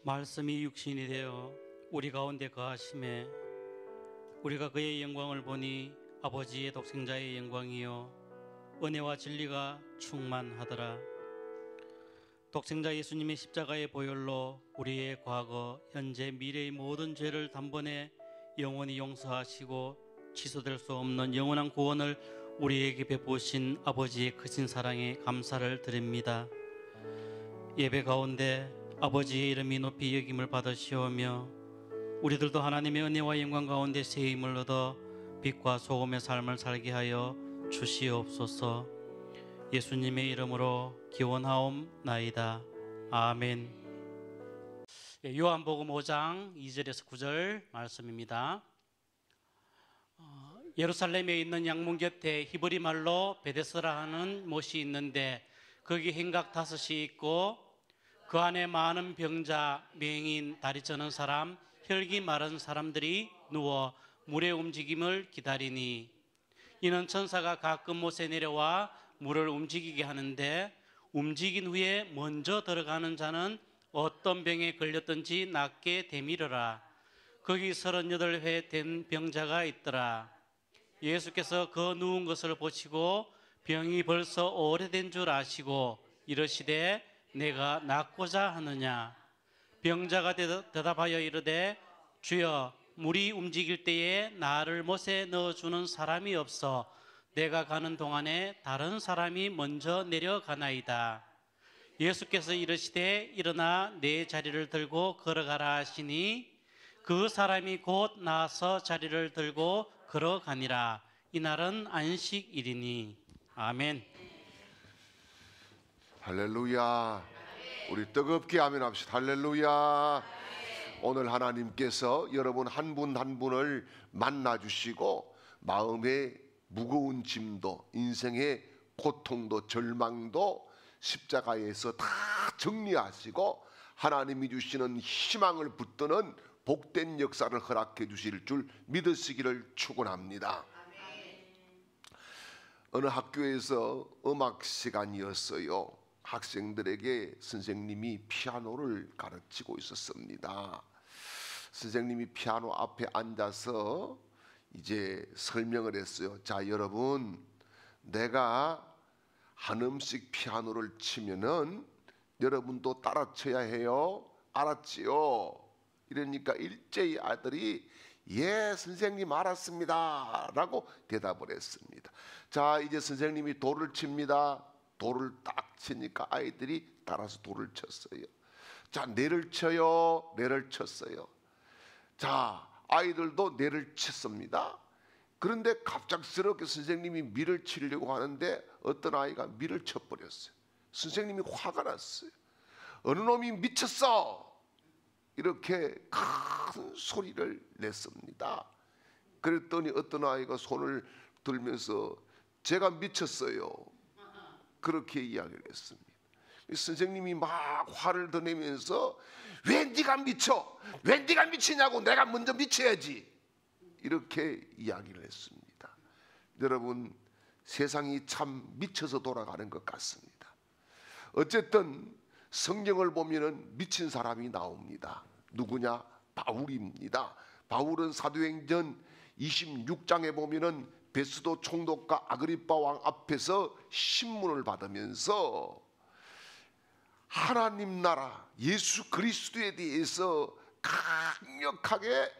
말씀이 육신이 되어 우리 가운데 거하심에 우리가 그의 영광을 보니 아버지의 독생자의 영광이요 은혜와 진리가 충만하더라. 독생자 예수님의 십자가의 보혈로 우리의 과거, 현재, 미래의 모든 죄를 단번에 영원히 용서하시고 취소될 수 없는 영원한 구원을 우리에게 베푸신 아버지의 크신 사랑에 감사를 드립니다. 예배 가운데 아버지의 이름이 높이 여김을 받으시오며 우리들도 하나님의 은혜와 영광 가운데 새 힘을 얻어 빛과 소금의 삶을 살게 하여 주시옵소서. 예수님의 이름으로 기원하옵나이다. 아멘. 요한복음 5장 2절에서 9절 말씀입니다. 예루살렘에 있는 양문 곁에 히브리 말로 베데스라 하는 못이 있는데 거기 행각 5이 있고 그 안에 많은 병자, 맹인, 다리 저는 사람, 혈기 마른 사람들이 누워 물의 움직임을 기다리니 이는 천사가 가끔 못에 내려와 물을 움직이게 하는데 움직인 후에 먼저 들어가는 자는 어떤 병에 걸렸든지 낫게 되밀어라. 거기 38회 된 병자가 있더라. 예수께서 그 누운 것을 보시고 병이 벌써 오래된 줄 아시고 이르시되 내가 낫고자 하느냐. 병자가 대답하여 이르되 주여 물이 움직일 때에 나를 못에 넣어주는 사람이 없어 내가 가는 동안에 다른 사람이 먼저 내려가나이다. 예수께서 이르시되 일어나 내 자리를 들고 걸어가라 하시니 그 사람이 곧 나서 자리를 들고 걸어가니라. 이날은 안식일이니. 아멘. 할렐루야. 우리 뜨겁게 아멘 합시다. 할렐루야. 오늘 하나님께서 여러분 한 분 한 분을 만나주시고 마음의 무거운 짐도 인생의 고통도 절망도 십자가에서 다 정리하시고 하나님이 주시는 희망을 붙드는 복된 역사를 허락해 주실 줄 믿으시기를 축원합니다. 어느 학교에서 음악 시간이었어요. 학생들에게 선생님이 피아노를 가르치고 있었습니다. 선생님이 피아노 앞에 앉아서 이제 설명을 했어요. 자, 여러분, 내가 한 음씩 피아노를 치면은 여러분도 따라 쳐야 해요. 알았지요? 이러니까 일제히 아들이 예, 선생님 알았습니다 라고 대답을 했습니다. 자, 이제 선생님이 도를 칩니다. 도를 딱 치니까 아이들이 따라서 도를 쳤어요. 자, 내를 쳐요. 내를 쳤어요. 자, 아이들도 내를 쳤습니다. 그런데 갑작스럽게 선생님이 미를 치려고 하는데 어떤 아이가 미를 쳐버렸어요. 선생님이 화가 났어요. 어느 놈이 미쳤어! 이렇게 큰 소리를 냈습니다. 그랬더니 어떤 아이가 손을 들면서 제가 미쳤어요. 그렇게 이야기를 했습니다. 선생님이 막 화를 더 내면서 왜 네가 미쳐? 왜 네가 미치냐고. 내가 먼저 미쳐야지. 이렇게 이야기를 했습니다. 여러분, 세상이 참 미쳐서 돌아가는 것 같습니다. 어쨌든 성경을 보면은 미친 사람이 나옵니다. 누구냐? 바울입니다. 바울은 사도행전 26장에 보면은 베스도 총독과 아그리빠 왕 앞에서 신문을 받으면서 하나님 나라 예수 그리스도에 대해서 강력하게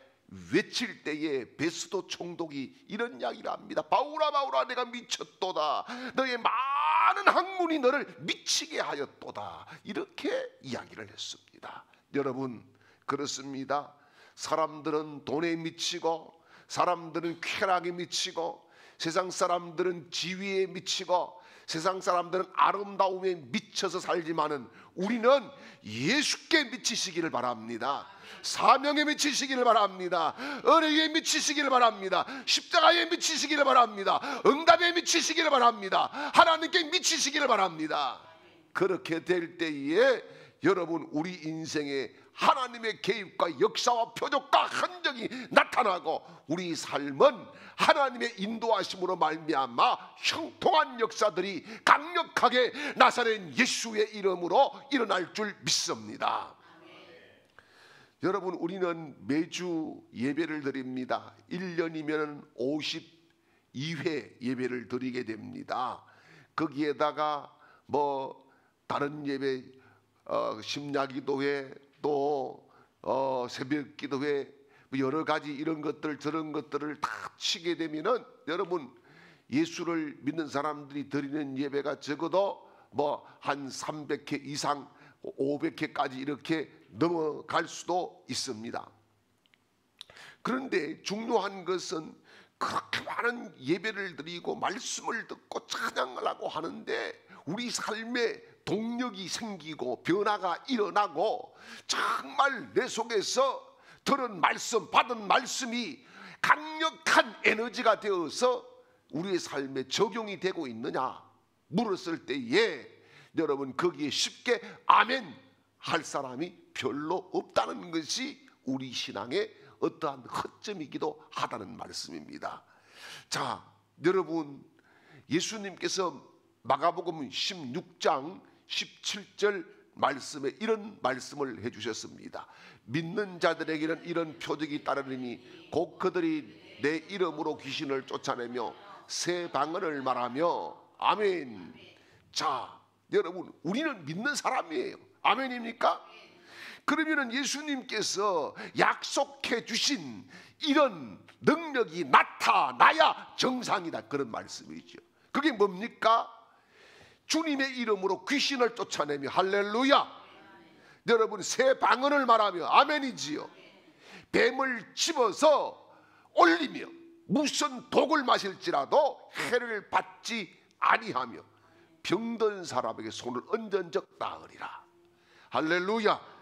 외칠 때에 베스도 총독이 이런 이야기를 합니다. 바울아 바울아 내가 미쳤도다. 너의 많은 학문이 너를 미치게 하였도다. 이렇게 이야기를 했습니다. 여러분, 그렇습니다. 사람들은 돈에 미치고 사람들은 쾌락에 미치고 세상 사람들은 지위에 미치고 세상 사람들은 아름다움에 미쳐서 살지만은 우리는 예수께 미치시기를 바랍니다. 사명에 미치시기를 바랍니다. 은혜에 미치시기를 바랍니다. 십자가에 미치시기를 바랍니다. 응답에 미치시기를 바랍니다. 하나님께 미치시기를 바랍니다. 그렇게 될 때에 여러분 우리 인생에 하나님의 개입과 역사와 표적과 흔적이 나타나고 우리 삶은 하나님의 인도하심으로 말미암아 형통한 역사들이 강력하게 나사렛 예수의 이름으로 일어날 줄 믿습니다. 여러분, 우리는 매주 예배를 드립니다. 1년이면 52회 예배를 드리게 됩니다. 거기에다가 뭐 다른 예배, 심야기도회, 또 새벽기도회, 여러 가지 이런 것들 저런 것들을 다 치게 되면은 여러분, 예수를 믿는 사람들이 드리는 예배가 적어도 뭐 한 300회 이상 500회까지 이렇게 넘어갈 수도 있습니다. 그런데 중요한 것은 그렇게 많은 예배를 드리고 말씀을 듣고 찬양을 하고 하는데 우리 삶에 동력이 생기고 변화가 일어나고 정말 내 속에서 들은 말씀, 받은 말씀이 강력한 에너지가 되어서 우리의 삶에 적용이 되고 있느냐 물었을 때에 여러분, 거기에 쉽게 아멘 할 사람이 별로 없다는 것이 우리 신앙의 어떠한 허점이기도 하다는 말씀입니다. 자, 여러분, 예수님께서 마가복음 16장 17절 말씀에 이런 말씀을 해주셨습니다. 믿는 자들에게는 이런 표적이 따르리니 곧 그들이 내 이름으로 귀신을 쫓아내며 새 방언을 말하며 아멘. 자, 여러분, 우리는 믿는 사람이에요. 아멘입니까? 그러면은 예수님께서 약속해 주신 이런 능력이 나타나야 정상이다, 그런 말씀이죠. 그게 뭡니까? 주님의 이름으로 귀신을 쫓아내며 할렐루야. 여러분, 새 방언을 말하며 아멘이지요. 뱀을 집어서 올리며 무슨 독을 마실지라도 해를 받지 아니하며 병든 사람에게 손을 얹은 적 나으리라. 할렐루야.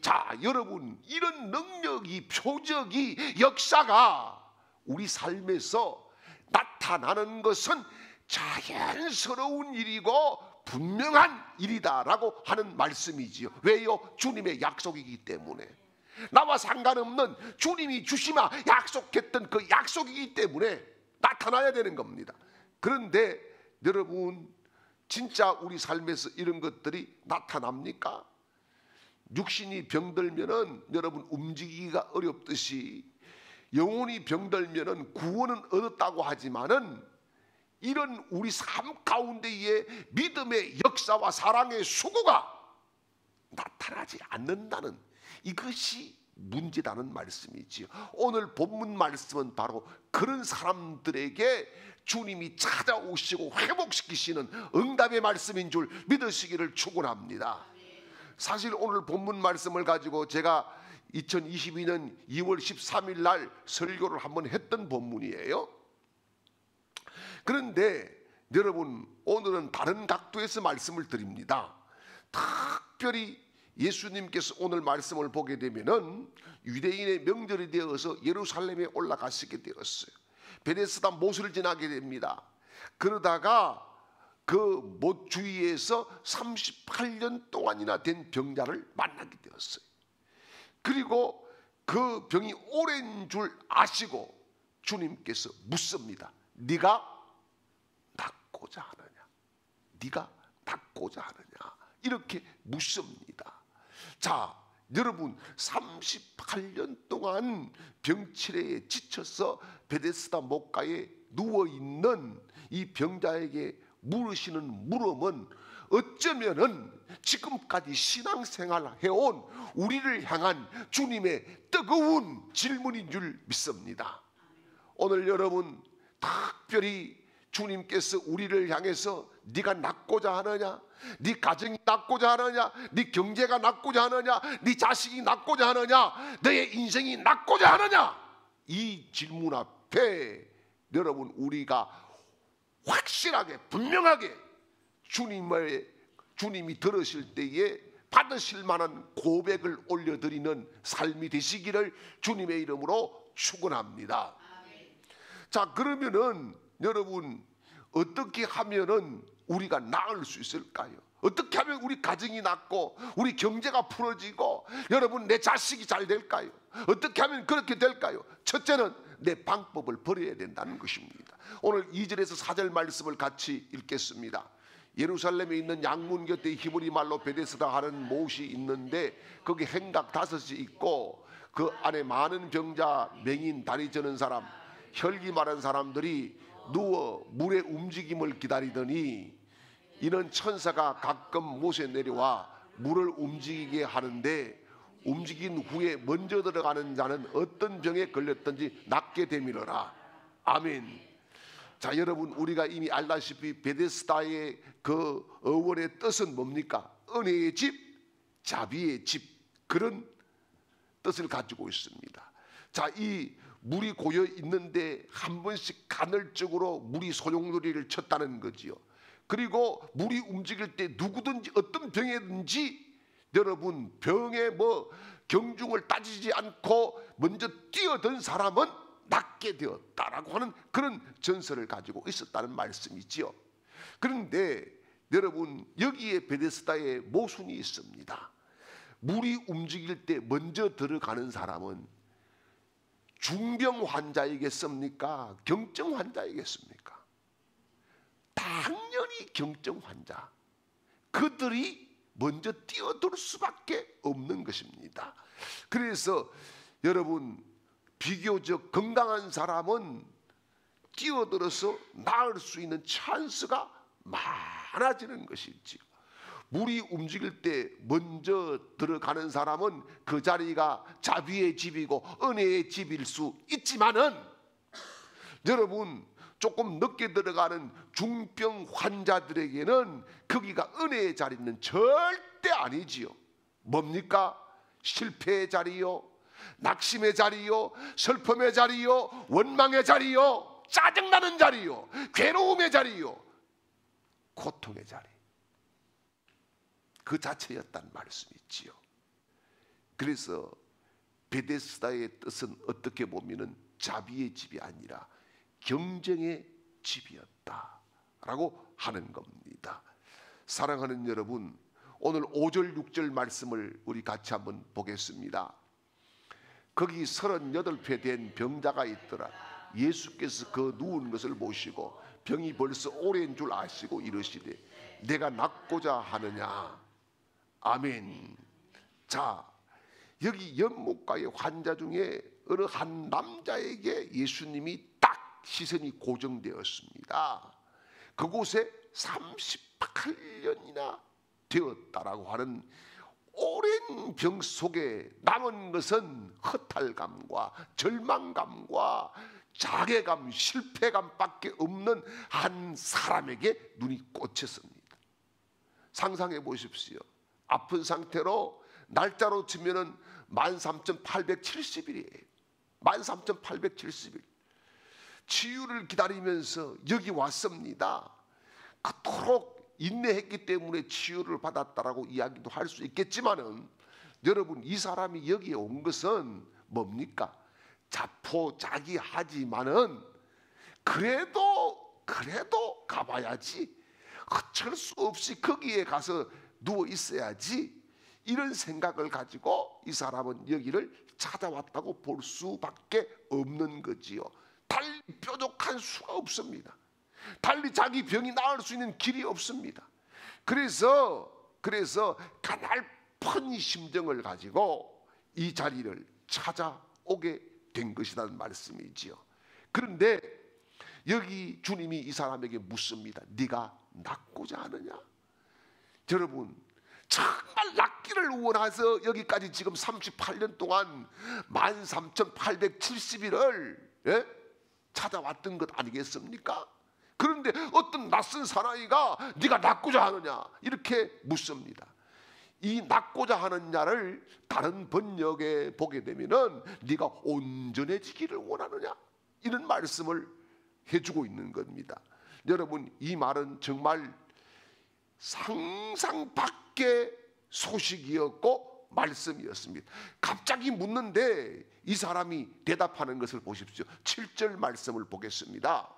자, 여러분, 이런 능력이, 표적이, 역사가 우리 삶에서 나타나는 것은 자연스러운 일이고 분명한 일이다라고 하는 말씀이지요. 왜요? 주님의 약속이기 때문에. 나와 상관없는 주님이 주시마 약속했던 그 약속이기 때문에 나타나야 되는 겁니다. 그런데 여러분, 진짜 우리 삶에서 이런 것들이 나타납니까? 육신이 병들면은 여러분 움직이기가 어렵듯이 영혼이 병들면은 구원은 얻었다고 하지만은 이런 우리 삶 가운데의 믿음의 역사와 사랑의 수고가 나타나지 않는다는 이것이 문제라는 말씀이지요. 오늘 본문 말씀은 바로 그런 사람들에게 주님이 찾아오시고 회복시키시는 응답의 말씀인 줄 믿으시기를 축원합니다. 사실 오늘 본문 말씀을 가지고 제가 2022년 2월 13일 날 설교를 한번 했던 본문이에요. 그런데 여러분, 오늘은 다른 각도에서 말씀을 드립니다. 특별히 예수님께서 오늘 말씀을 보게 되면은 유대인의 명절이 되어서 예루살렘에 올라가시게 되었어요. 베데스다 못을 지나게 됩니다. 그러다가 그 못 주위에서 38년 동안이나 된 병자를 만나게 되었어요. 그리고 그 병이 오랜 줄 아시고 주님께서 묻습니다. 네가 낫고자 하느냐? 네가 낫고자 하느냐? 이렇게 묻습니다. 자, 여러분, 38년 동안 병치레에 지쳐서 베데스다 못가에 누워있는 이 병자에게 물으시는 물음은 어쩌면은 지금까지 신앙생활 해온 우리를 향한 주님의 뜨거운 질문인 줄 믿습니다. 오늘 여러분, 특별히 주님께서 우리를 향해서 네가 낫고자 하느냐? 네 가정이 낫고자 하느냐? 네 경제가 낫고자 하느냐? 네 자식이 낫고자 하느냐? 너의 인생이 낫고자 하느냐? 이 질문 앞에 여러분, 우리가 확실하게 분명하게 주님이 들으실 때에 받으실 만한 고백을 올려드리는 삶이 되시기를 주님의 이름으로 축원합니다. 자, 그러면은 여러분, 어떻게 하면은 우리가 나을 수 있을까요? 어떻게 하면 우리 가정이 낫고 우리 경제가 풀어지고 여러분 내 자식이 잘 될까요? 어떻게 하면 그렇게 될까요? 첫째는 내 방법을 버려야 된다는 것입니다. 오늘 2절에서 4절 말씀을 같이 읽겠습니다. 예루살렘에 있는 양문 곁에 히브리 말로 베데스다 하는 못이 있는데 거기 행각 5이 있고 그 안에 많은 병자, 맹인, 다리 저는 사람, 혈기 마른 사람들이 누워 물의 움직임을 기다리더니 이는 천사가 가끔 못에 내려와 물을 움직이게 하는데 움직인 후에 먼저 들어가는 자는 어떤 병에 걸렸든지 낫게 되밀어라. 아멘. 자, 여러분, 우리가 이미 알다시피 베데스다의 그 어원의 뜻은 뭡니까? 은혜의 집, 자비의 집, 그런 뜻을 가지고 있습니다. 자, 이 물이 고여 있는데 한 번씩 간헐적으로 물이 소용돌이를 쳤다는 거지요. 그리고 물이 움직일 때 누구든지 어떤 병이든지 여러분, 병에 뭐 경중을 따지지 않고 먼저 뛰어든 사람은 낫게 되었다라고 하는 그런 전설을 가지고 있었다는 말씀이지요. 그런데 여러분, 여기에 베데스다에 모순이 있습니다. 물이 움직일 때 먼저 들어가는 사람은 중병 환자이겠습니까? 경증 환자이겠습니까? 당연히 경증 환자. 그들이 먼저 뛰어들 수밖에 없는 것입니다. 그래서 여러분, 비교적 건강한 사람은 뛰어들어서 나을 수 있는 찬스가 많아지는 것이지요. 물이 움직일 때 먼저 들어가는 사람은 그 자리가 자비의 집이고 은혜의 집일 수 있지만은 여러분, 조금 늦게 들어가는 중병 환자들에게는 거기가 은혜의 자리는 절대 아니지요. 뭡니까? 실패의 자리요, 낙심의 자리요, 슬픔의 자리요, 원망의 자리요, 짜증나는 자리요, 괴로움의 자리요, 고통의 자리, 그 자체였단 말씀이지요. 그래서 베데스다의 뜻은 어떻게 보면은 자비의 집이 아니라 경쟁의 집이었다라고 하는 겁니다. 사랑하는 여러분, 오늘 5절 6절 말씀을 우리 같이 한번 보겠습니다. 거기 38배 된 병자가 있더라. 예수께서 그 누운 것을 보시고 병이 벌써 오래인 줄 아시고 이르시되 내가 낫고자 하느냐. 아멘. 자, 여기 연못가의 환자 중에 어느 한 남자에게 예수님이 딱 시선이 고정되었습니다. 그곳에 38년이나 되었다라고 하는 오랜 병 속에 남은 것은 허탈감과 절망감과 자괴감, 실패감밖에 없는 한 사람에게 눈이 꽂혔습니다. 상상해 보십시오. 아픈 상태로 날짜로 치면은 13,870일이에요. 13,870일. 치유를 기다리면서 여기 왔습니다. 그토록 인내했기 때문에 치유를 받았다라고 이야기도 할 수 있겠지만은 여러분, 이 사람이 여기에 온 것은 뭡니까? 자포자기하지만은 그래도 가봐야지, 어쩔 수 없이 거기에 가서 누워 있어야지, 이런 생각을 가지고 이 사람은 여기를 찾아왔다고 볼 수밖에 없는 거지요. 달리 뾰족한 수가 없습니다. 달리 자기 병이 나을 수 있는 길이 없습니다. 그래서 가냘픈 이 심정을 가지고 이 자리를 찾아오게 된 것이라는 말씀이지요. 그런데 여기 주님이 이 사람에게 묻습니다. 네가 낫고자 하느냐? 여러분, 정말 낫기를 원해서 여기까지 지금 38년 동안 13,870일을 찾아왔던 것 아니겠습니까? 그런데 어떤 낯선 사나이가 네가 낫고자 하느냐 이렇게 묻습니다. 이 낫고자 하느냐를 다른 번역에 보게 되면은 네가 온전해지기를 원하느냐, 이런 말씀을 해주고 있는 겁니다. 여러분, 이 말은 정말 상상 밖의 소식이었고 말씀이었습니다. 갑자기 묻는데 이 사람이 대답하는 것을 보십시오. 7절 말씀을 보겠습니다.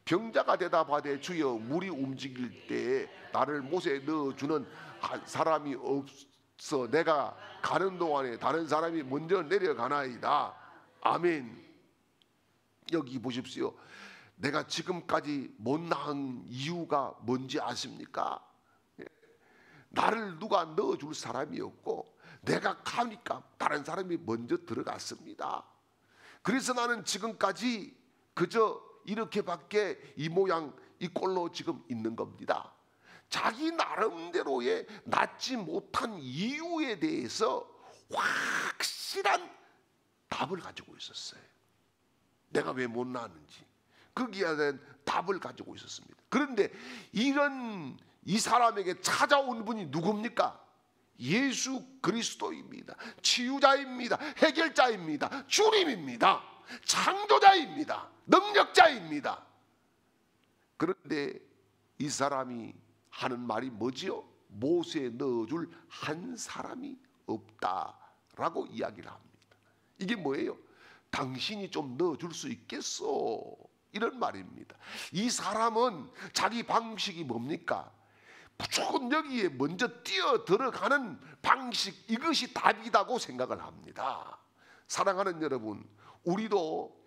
병자가 대답하되 주여, 물이 움직일 때에 나를 못에 넣어주는 한 사람이 없어 내가 가는 동안에 다른 사람이 먼저 내려가나이다. 아멘. 여기 보십시오. 내가 지금까지 못 낳은 이유가 뭔지 아십니까? 나를 누가 넣어줄 사람이 없고 내가 가니까 다른 사람이 먼저 들어갔습니다. 그래서 나는 지금까지 그저 이렇게밖에 이 모양 이 꼴로 지금 있는 겁니다. 자기 나름대로의 낳지 못한 이유에 대해서 확실한 답을 가지고 있었어요. 내가 왜 못 낳았는지 거기에 대한 답을 가지고 있었습니다. 그런데 이 사람에게 찾아온 분이 누굽니까? 예수 그리스도입니다. 치유자입니다. 해결자입니다. 주님입니다. 창조자입니다. 능력자입니다. 그런데 이 사람이 하는 말이 뭐지요? 못에 넣어줄 한 사람이 없다라고 이야기를 합니다. 이게 뭐예요? 당신이 좀 넣어줄 수 있겠소? 이런 말입니다. 이 사람은 자기 방식이 뭡니까? 무조건 여기에 먼저 뛰어 들어가는 방식, 이것이 답이라고 생각을 합니다. 사랑하는 여러분, 우리도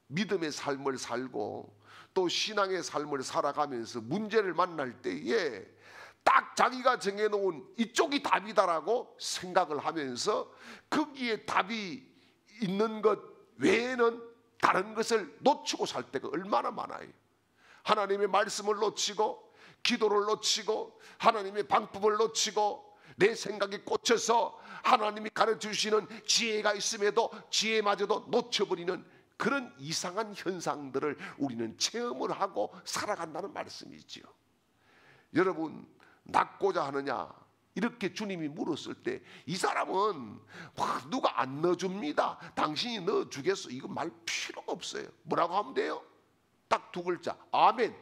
믿음의 삶을 살고 또 신앙의 삶을 살아가면서 문제를 만날 때에 딱 자기가 정해놓은 이쪽이 답이다라고 생각을 하면서 거기에 답이 있는 것 외에는 다른 것을 놓치고 살 때가 얼마나 많아요. 하나님의 말씀을 놓치고 기도를 놓치고 하나님의 방법을 놓치고 내 생각에 꽂혀서 하나님이 가르쳐주시는 지혜가 있음에도 지혜마저도 놓쳐버리는 그런 이상한 현상들을 우리는 체험을 하고 살아간다는 말씀이지요. 여러분, 낳고자 하느냐 이렇게 주님이 물었을 때 이 사람은 누가 안 넣어줍니다. 당신이 넣어주겠어. 이거 말 필요가 없어요. 뭐라고 하면 돼요? 딱 두 글자, 아멘.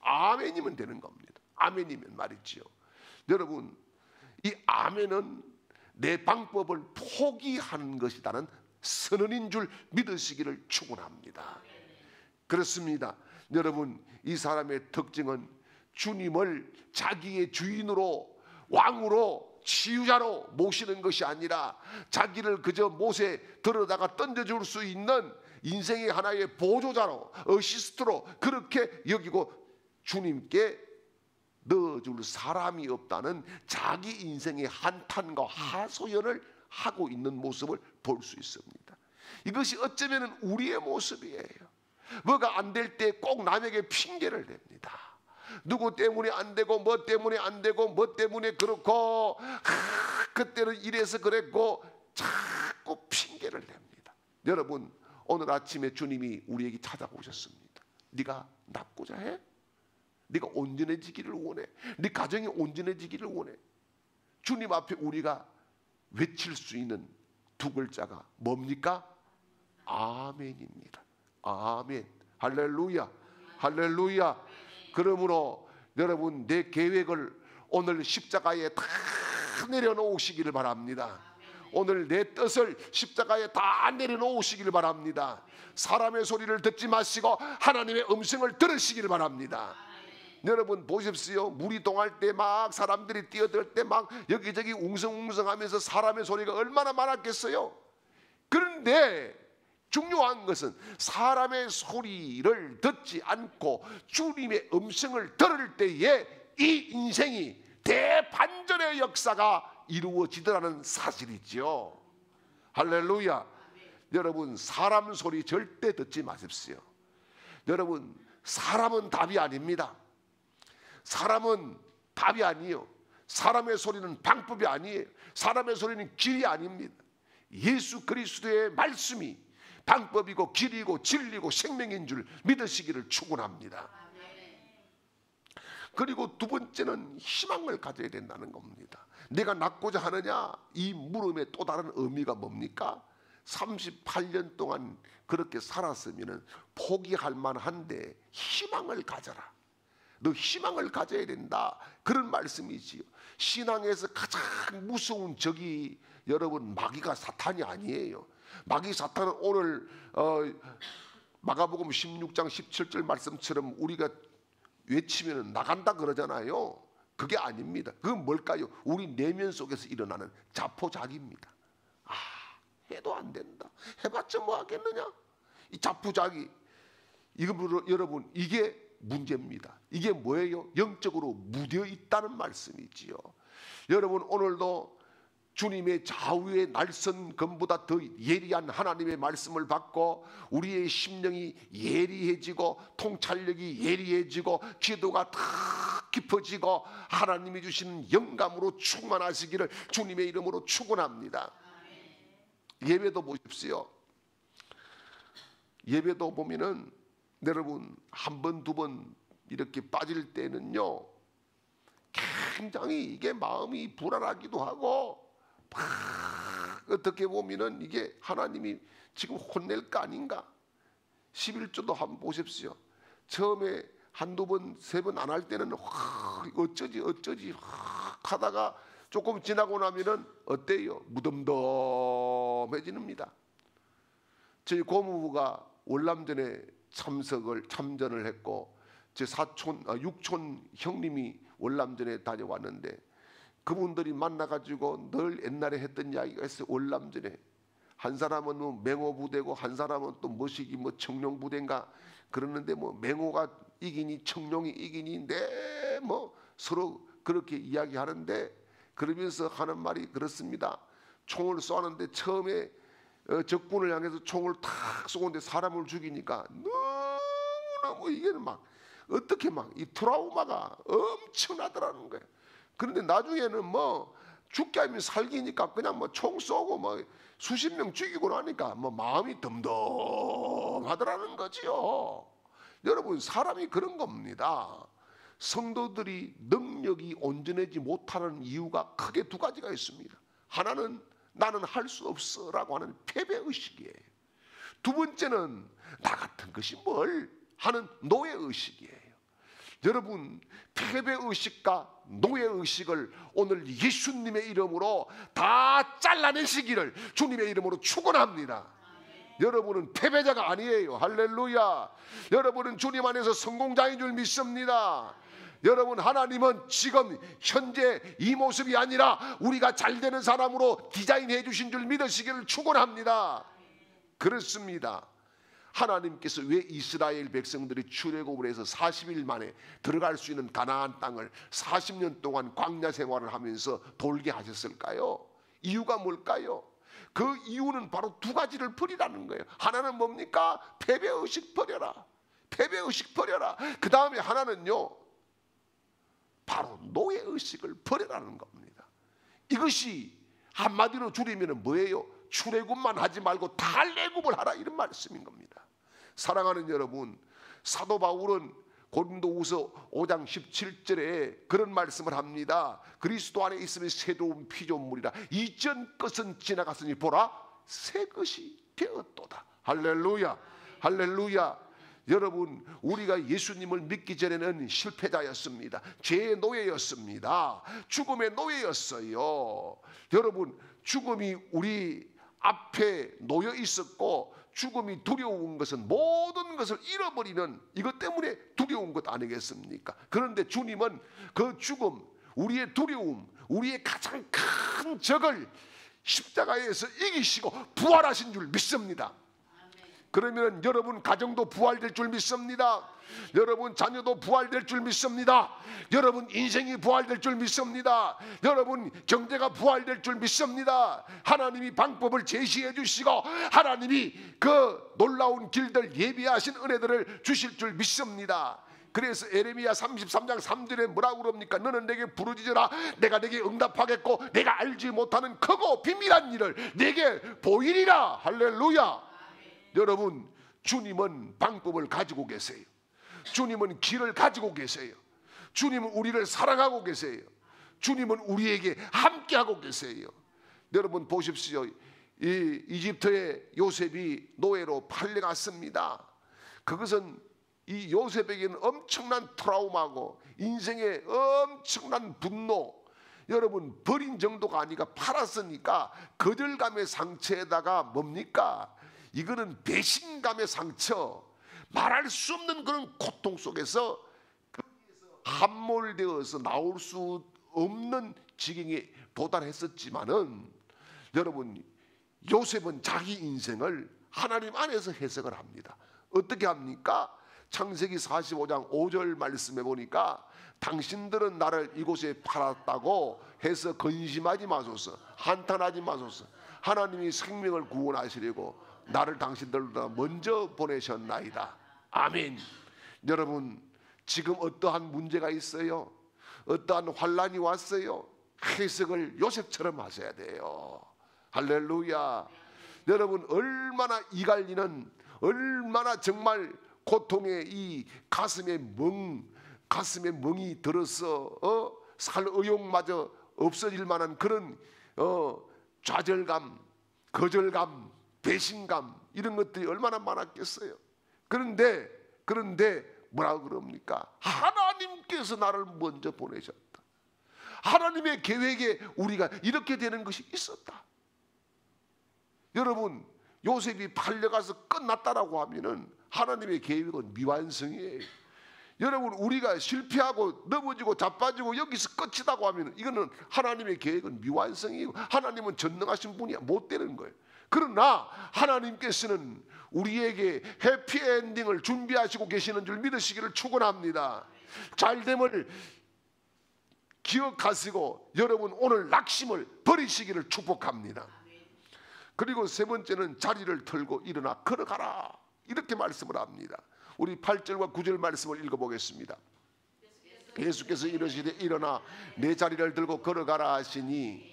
아멘이면 되는 겁니다. 아멘이면 말이지요. 여러분, 이 아멘은 내 방법을 포기하는 것이라는 선언인 줄 믿으시기를 축원합니다. 그렇습니다. 여러분, 이 사람의 특징은 주님을 자기의 주인으로 왕으로 치유자로 모시는 것이 아니라 자기를 그저 못에 들어다가 던져줄 수 있는 인생의 하나의 보조자로 어시스트로 그렇게 여기고 주님께 넣어줄 사람이 없다는 자기 인생의 한탄과 하소연을 하고 있는 모습을 볼 수 있습니다. 이것이 어쩌면 우리의 모습이에요. 뭐가 안 될 때 꼭 남에게 핑계를 댑니다. 누구 때문에 안 되고 뭐 때문에 안 되고 뭐 때문에 그렇고 그때는 이래서 그랬고 자꾸 핑계를 냅니다. 여러분, 오늘 아침에 주님이 우리에게 찾아오셨습니다. 네가 낫고자 해? 네가 온전해지기를 원해? 네 가정이 온전해지기를 원해? 주님 앞에 우리가 외칠 수 있는 두 글자가 뭡니까? 아멘입니다. 아멘. 할렐루야. 할렐루야. 그러므로 여러분, 내 계획을 오늘 십자가에 다 내려놓으시기를 바랍니다. 오늘 내 뜻을 십자가에 다 내려놓으시기를 바랍니다. 사람의 소리를 듣지 마시고 하나님의 음성을 들으시기를 바랍니다. 여러분 보십시오. 물이 동할 때 막 사람들이 뛰어들 때 막 여기저기 웅성웅성하면서 사람의 소리가 얼마나 많았겠어요. 그런데 중요한 것은 사람의 소리를 듣지 않고 주님의 음성을 들을 때에 이 인생이 대반전의 역사가 이루어지더라는 사실이죠. 할렐루야. 여러분, 사람 소리 절대 듣지 마십시오. 여러분, 사람은 답이 아닙니다. 사람은 답이 아니에요. 사람의 소리는 방법이 아니에요. 사람의 소리는 길이 아닙니다. 예수 그리스도의 말씀이 방법이고 길이고 진리고 생명인 줄 믿으시기를 축원합니다. 그리고 두 번째는 희망을 가져야 된다는 겁니다. 내가 낳고자 하느냐? 이 물음의 또 다른 의미가 뭡니까? 38년 동안 그렇게 살았으면 포기할 만한데 희망을 가져라. 너 희망을 가져야 된다. 그런 말씀이지요. 신앙에서 가장 무서운 적이 여러분 마귀가 사탄이 아니에요. 마귀 사탄은 오늘 마가복음 16장 17절 말씀처럼 우리가 외치면 나간다 그러잖아요. 그게 아닙니다. 그건 뭘까요? 우리 내면 속에서 일어나는 자포자기입니다. 해도 안 된다. 해봤자 뭐 하겠느냐? 이 자포자기. 여러분, 이게 문제입니다. 이게 뭐예요? 영적으로 무뎌 있다는 말씀이지요. 여러분, 오늘도 주님의 좌우의 날선 검보다 더 예리한 하나님의 말씀을 받고 우리의 심령이 예리해지고 통찰력이 예리해지고 기도가 더 깊어지고 하나님이 주시는 영감으로 충만하시기를 주님의 이름으로 축원합니다. 예배도 보십시오. 예배도 보면은 여러분 한 번, 두 번 이렇게 빠질 때는요 굉장히 이게 마음이 불안하기도 하고 어떻게 보면은 이게 하나님이 지금 혼낼 거 아닌가. 11조도 한번 보십시오. 처음에 한두 번, 세 번 안 할 때는 어쩌지 하다가 조금 지나고 나면은 어때요? 무덤덤해집니다. 저희 고모부가 월남전에 참전을 했고 제 육촌 형님이 월남전에 다녀왔는데 그분들이 만나가지고 늘 옛날에 했던 이야기가 있어요. 월남전에 한 사람은 뭐 맹호부대고 한 사람은 또 뭐시기 뭐 청룡부대인가 그러는데 뭐 맹호가 이기니 청룡이 이기니 뭐 서로 그렇게 이야기하는데 그러면서 하는 말이 그렇습니다. 총을 쏘는데 처음에 적군을 향해서 총을 탁 쏘는데 사람을 죽이니까 너무너무 이게 막 어떻게 막 이 트라우마가 엄청나더라는 거예요. 그런데 나중에는 뭐 죽게 하면 살기니까 그냥 뭐 총 쏘고 뭐 수십 명 죽이고 나니까 뭐 마음이 덤덤하더라는 거지요. 여러분 사람이 그런 겁니다. 성도들이 능력이 온전하지 못하는 이유가 크게 두 가지가 있습니다. 하나는 나는 할 수 없어라고 하는 패배의식이에요. 두 번째는 나 같은 것이 뭘 하는 노예의식이에요. 여러분 패배의식과 노예의식을 오늘 예수님의 이름으로 다 잘라내시기를 주님의 이름으로 축원합니다. 여러분은 패배자가 아니에요. 할렐루야. 여러분은 주님 안에서 성공자인 줄 믿습니다. 여러분 하나님은 지금 현재 이 모습이 아니라 우리가 잘 되는 사람으로 디자인해 주신 줄 믿으시기를 축원합니다. 그렇습니다. 하나님께서 왜 이스라엘 백성들이 출애굽을 해서 40일 만에 들어갈 수 있는 가나안 땅을 40년 동안 광야 생활을 하면서 돌게 하셨을까요? 이유가 뭘까요? 그 이유는 바로 두 가지를 버리라는 거예요. 하나는 뭡니까? 패배의식 버려라. 패배의식 버려라. 그 다음에 하나는요 바로 노예의식을 버려라는 겁니다. 이것이 한마디로 줄이면 뭐예요? 출애굽만 하지 말고 달래굽을 하라 이런 말씀인 겁니다. 사랑하는 여러분, 사도 바울은 고린도후서 5장 17절에 그런 말씀을 합니다. 그리스도 안에 있으면 새로운 피조물이라. 이전 것은 지나갔으니 보라 새 것이 되었도다. 할렐루야. 할렐루야. 여러분 우리가 예수님을 믿기 전에는 실패자였습니다. 죄의 노예였습니다. 죽음의 노예였어요. 여러분 죽음이 우리 앞에 놓여 있었고 죽음이 두려운 것은 모든 것을 잃어버리는 이것 때문에 두려운 것 아니겠습니까? 그런데 주님은 그 죽음, 우리의 두려움, 우리의 가장 큰 적을 십자가에서 이기시고 부활하신 줄 믿습니다. 그러면 여러분 가정도 부활될 줄 믿습니다. 여러분 자녀도 부활될 줄 믿습니다. 여러분 인생이 부활될 줄 믿습니다. 여러분 경제가 부활될 줄 믿습니다. 하나님이 방법을 제시해 주시고 하나님이 그 놀라운 길들 예비하신 은혜들을 주실 줄 믿습니다. 그래서 에레미야 33장 3절에 뭐라고 그럽니까? 너는 내게 부르짖으라 내가 내게 응답하겠고 내가 알지 못하는 크고 비밀한 일을 내게 보이리라. 할렐루야. 여러분 주님은 방법을 가지고 계세요. 주님은 길을 가지고 계세요. 주님은 우리를 사랑하고 계세요. 주님은 우리에게 함께하고 계세요. 여러분 보십시오. 이 이집트의 요셉이 노예로 팔려갔습니다. 그것은 이 요셉에게는 엄청난 트라우마고 인생의 엄청난 분노. 여러분 버린 정도가 아니라 팔았으니까 거절감의 상처에다가 뭡니까? 이거는 배신감의 상처, 말할 수 없는 그런 고통 속에서 함몰되어서 나올 수 없는 지경에 도달했었지만은 여러분 요셉은 자기 인생을 하나님 안에서 해석을 합니다. 어떻게 합니까? 창세기 45장 5절 말씀해 보니까 당신들은 나를 이곳에 팔았다고 해서 근심하지 마소서, 한탄하지 마소서. 하나님이 생명을 구원하시려고 나를 당신들보다 먼저 보내셨나이다. 아멘. 여러분, 지금 어떠한 문제가 있어요? 어떠한 환란이 왔어요? 해석을 요셉처럼 하셔야 돼요. 할렐루야. 여러분, 얼마나 이갈리는, 얼마나 정말 고통의 이 가슴에 멍이 들어서 살 의욕마저 없어질 만한 그런 좌절감, 거절감, 배신감, 이런 것들이 얼마나 많았겠어요. 그런데 뭐라 그럽니까? 하나님께서 나를 먼저 보내셨다. 하나님의 계획에 우리가 이렇게 되는 것이 있었다. 여러분, 요셉이 팔려가서 끝났다라고 하면은 하나님의 계획은 미완성이에요. 여러분, 우리가 실패하고 넘어지고 자빠지고 여기서 끝이라고 하면 이거는 하나님의 계획은 미완성이고 하나님은 전능하신 분이야. 못 되는 거예요. 그러나 하나님께서는 우리에게 해피엔딩을 준비하시고 계시는 줄 믿으시기를 축원합니다. 잘됨을 기억하시고 여러분 오늘 낙심을 버리시기를 축복합니다. 그리고 세 번째는 자리를 털고 일어나 걸어가라, 이렇게 말씀을 합니다. 우리 8절과 9절 말씀을 읽어보겠습니다. 예수께서 이르시되 일어나 내 자리를 들고 걸어가라 하시니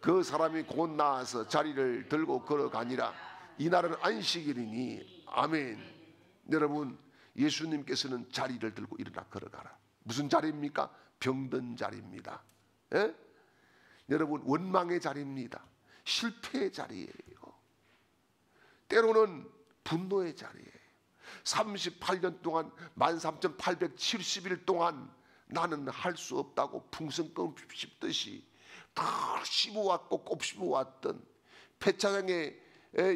그 사람이 곧 나와서 자리를 들고 걸어가니라. 이날은 안식일이니. 아멘. 여러분, 예수님께서는 자리를 들고 일어나 걸어가라. 무슨 자리입니까? 병든 자리입니다. 예? 여러분, 원망의 자리입니다. 실패의 자리예요. 때로는 분노의 자리예요. 38년 동안 13,870일 동안 나는 할 수 없다고 풍선껌 씹듯이 다 씹어왔고 꼭 씹어왔던 폐차장에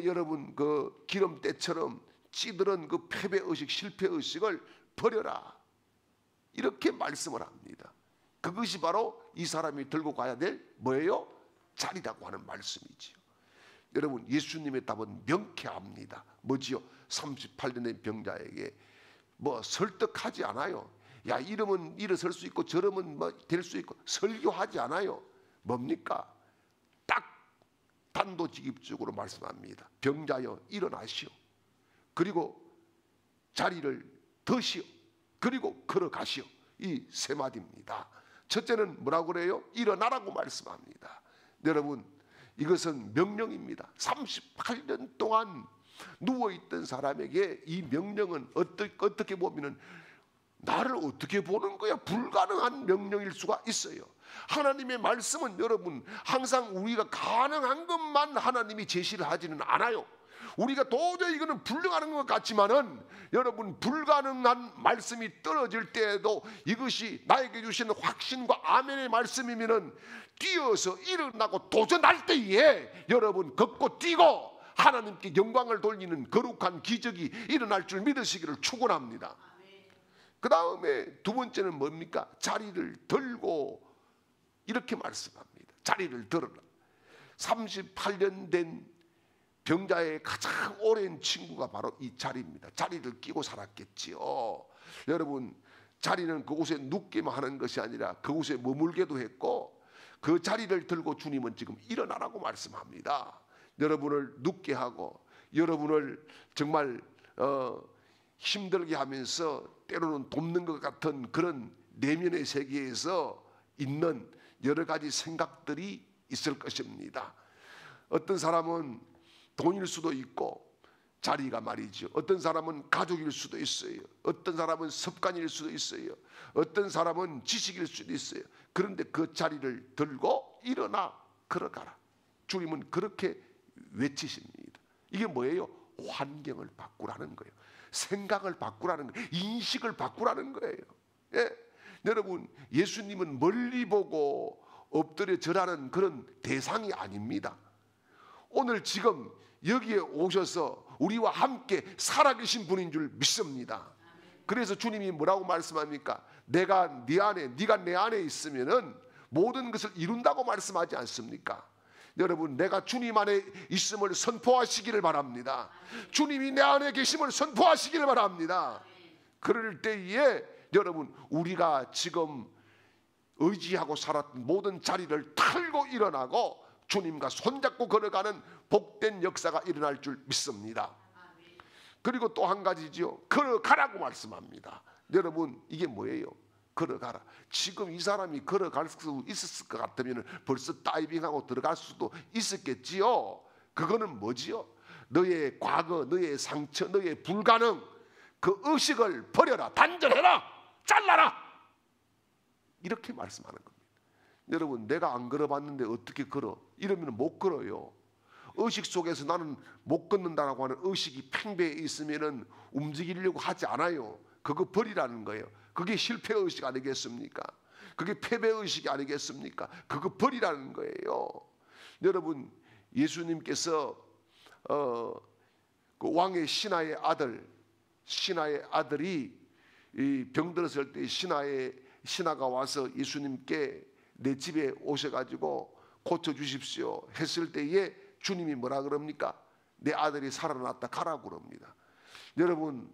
여러분 그 기름때처럼 찌들은 그 패배의식, 실패의식을 버려라, 이렇게 말씀을 합니다. 그것이 바로 이 사람이 들고 가야 될 뭐예요? 자리라고 하는 말씀이지요. 여러분, 예수님의 답은 명쾌합니다. 뭐지요? 38년 된 병자에게 뭐 설득하지 않아요. 야, 이러면 일어설 수 있고 저러면 뭐 될 수 있고 설교하지 않아요. 뭡니까? 딱 단도직입적으로 말씀합니다. 병자여 일어나시오. 그리고 자리를 드시오. 그리고 걸어가시오. 이 세 마디입니다. 첫째는 뭐라고 그래요? 일어나라고 말씀합니다. 여러분, 이것은 명령입니다. 38년 동안 누워있던 사람에게 이 명령은 어떻게 보면 나를 어떻게 보는 거야? 불가능한 명령일 수가 있어요. 하나님의 말씀은 여러분 항상 우리가 가능한 것만 하나님이 제시를 하지는 않아요. 우리가 도저히 이거는 불가능한 것 같지만은 여러분, 불가능한 말씀이 떨어질 때에도 이것이 나에게 주시는 확신과 아멘의 말씀이면은 뛰어서 일어나고 도전할 때에 여러분 걷고 뛰고 하나님께 영광을 돌리는 거룩한 기적이 일어날 줄 믿으시기를 축원합니다. 그 다음에 두 번째는 뭡니까? 자리를 들고, 이렇게 말씀합니다. 자리를 들어라. 38년 된 병자의 가장 오랜 친구가 바로 이 자리입니다. 자리를 끼고 살았겠지요. 여러분, 자리는 그곳에 눕기만 하는 것이 아니라 그곳에 머물게도 했고, 그 자리를 들고 주님은 지금 일어나라고 말씀합니다. 여러분을 눕게 하고 여러분을 정말 힘들게 하면서 때로는 돕는 것 같은 그런 내면의 세계에서 있는 여러 가지 생각들이 있을 것입니다. 어떤 사람은 돈일 수도 있고 자리가 말이죠. 어떤 사람은 가족일 수도 있어요. 어떤 사람은 습관일 수도 있어요. 어떤 사람은 지식일 수도 있어요. 그런데 그 자리를 들고 일어나 걸어가라. 주님은 그렇게 외치십니다. 이게 뭐예요? 환경을 바꾸라는 거예요. 생각을 바꾸라는 거예요. 인식을 바꾸라는 거예요. 예? 여러분, 예수님은 멀리 보고 엎드려 절하는 그런 대상이 아닙니다. 오늘 지금 여기에 오셔서 우리와 함께 살아계신 분인 줄 믿습니다. 그래서 주님이 뭐라고 말씀합니까? 내가 네 안에, 네가 내 안에 있으면은 모든 것을 이룬다고 말씀하지 않습니까? 여러분, 내가 주님 안에 있음을 선포하시기를 바랍니다. 주님이 내 안에 계심을 선포하시기를 바랍니다. 그럴 때에 여러분 우리가 지금 의지하고 살았던 모든 자리를 털고 일어나고 주님과 손잡고 걸어가는 복된 역사가 일어날 줄 믿습니다. 그리고 또 한 가지죠. 걸어가라고 말씀합니다. 여러분 이게 뭐예요? 걸어가라. 지금 이 사람이 걸어갈 수 있었을 것 같으면 벌써 다이빙하고 들어갈 수도 있었겠지요. 그거는 뭐지요? 너의 과거, 너의 상처, 너의 불가능, 그 의식을 버려라, 단절해라, 잘라라, 이렇게 말씀하는 겁니다. 여러분 내가 안 걸어봤는데 어떻게 걸어? 이러면 못 걸어요. 의식 속에서 나는 못 걷는다라고 하는 의식이 팽배해 있으면 움직이려고 하지 않아요. 그거 버리라는 거예요. 그게 실패의식 아니겠습니까? 그게 패배의식이 아니겠습니까? 그거 버리라는 거예요. 여러분 예수님께서 그 왕의 신하의 아들이 병들었을 때 신하가 와서 예수님께 내 집에 오셔가지고 고쳐주십시오 했을 때에 주님이 뭐라 그럽니까? 내 아들이 살아났다 가라고 그럽니다. 여러분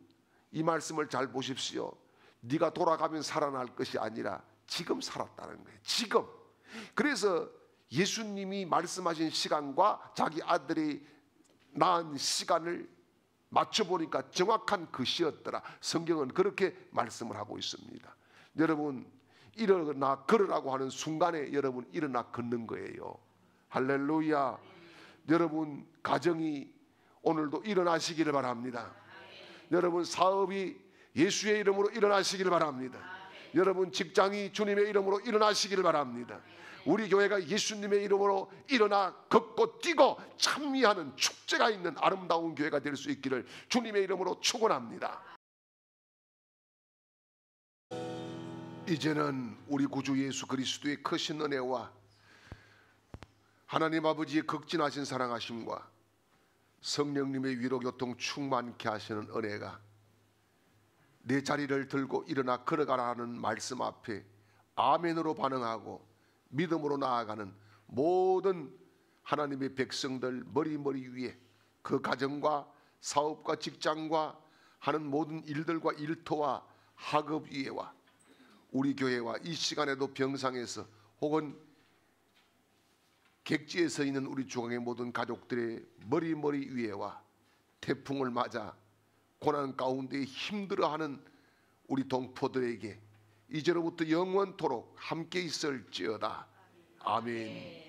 이 말씀을 잘 보십시오. 네가 돌아가면 살아날 것이 아니라 지금 살았다는 거예요. 지금. 그래서 예수님이 말씀하신 시간과 자기 아들이 낳은 시간을 맞춰보니까 정확한 그 시였더라. 성경은 그렇게 말씀을 하고 있습니다. 여러분 일어나 걸으라고 하는 순간에 여러분 일어나 걷는 거예요. 할렐루야. 여러분 가정이 오늘도 일어나시기를 바랍니다. 여러분 사업이 예수의 이름으로 일어나시기를 바랍니다. 여러분 직장이 주님의 이름으로 일어나시기를 바랍니다. 우리 교회가 예수님의 이름으로 일어나 걷고 뛰고 찬미하는 축제가 있는 아름다운 교회가 될 수 있기를 주님의 이름으로 축원합니다. 이제는 우리 구주 예수 그리스도의 크신 은혜와 하나님 아버지의 극진하신 사랑하심과 성령님의 위로교통 충만케 하시는 은혜가 내 자리를 들고 일어나 걸어가라는 말씀 앞에 아멘으로 반응하고 믿음으로 나아가는 모든 하나님의 백성들 머리 위에 그 가정과 사업과 직장과 하는 모든 일들과 일터와 학업 위에와 우리 교회와 이 시간에도 병상에서 혹은 객지에 서 있는 우리 중앙의 모든 가족들의 머리 위에와 태풍을 맞아 고난 가운데 힘들어하는 우리 동포들에게 이제로부터 영원토록 함께 있을지어다. 아멘.